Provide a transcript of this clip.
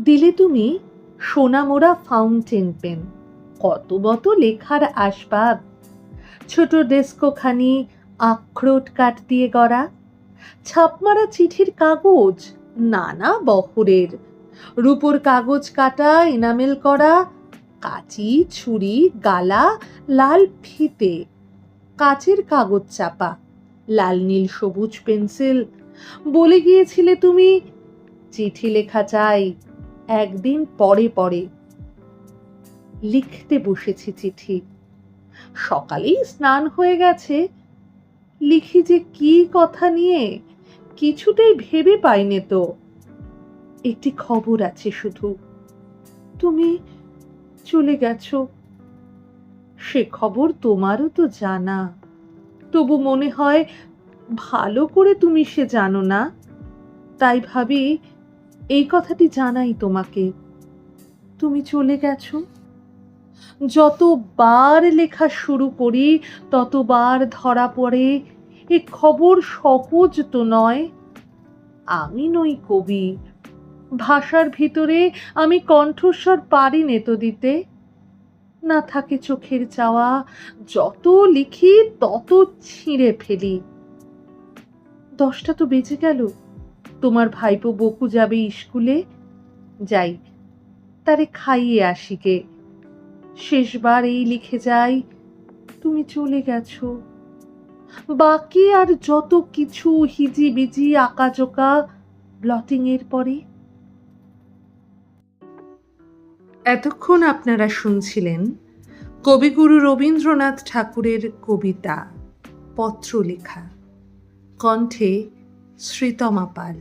দিলে তুমি Sonamura fountain pen, কত লেখার আসবাব, ছোট ডেস্কোখানি আখরোট কাঠ দিয়ে গড়া, ছাপমারা চিঠির কাগজ নানা বহরের, রূপোর কাগজ কাটা এনামেল করা, কাঁচি ছুরি গালা, লাল ফিতে, কাচের কাগজ চাপা, লাল নীল সবুজ পেন্সিল। বলে গিয়েছিলে তুমি চিঠি লেখা চাই, একদিন পরে পরে। লিখতে বসেছি চিঠি, সকালেই স্নান হয়ে গেছে। লিখি যে কি কথা নিয়ে কিছুতেই ভেবে পাইনে তো। একটি খবর আছে শুধু, তুমি চলে গেছো। সে খবর তোমারও তো জানা, তবু মনে হয় ভালো করে তুমি সে জানো না, তাই ভাবি এই কথাটি জানাই তোমাকে। তুমি চলে গেছো। যতবার লেখা শুরু করি ততবার ধরা পড়ে এ খবর সহজ তো নয়। আমি নই কবি, ভাষার ভিতরে আমি কণ্ঠস্বর পারি নে তো দিতে। না থাকে চোখের চাওয়া, যত লিখি তত ছিঁড়ে ফেলি। 10টা তো বেজে গেল, তোমার ভাইপো বকু যাবে স্কুলে। যাই, তারে খাইয়ে আসি গে। শেষবার এই লিখে যাই, তুমি চলে গেছো। বাকি আর যত কিছু হিজিবিজি আঁকাজোকা ব্লটিং এর পরে। এতক্ষণ আপনারা শুনছিলেন কবিগুরু রবীন্দ্রনাথ ঠাকুরের কবিতা পত্রলেখা, কণ্ঠে শ্রীতমা পাল।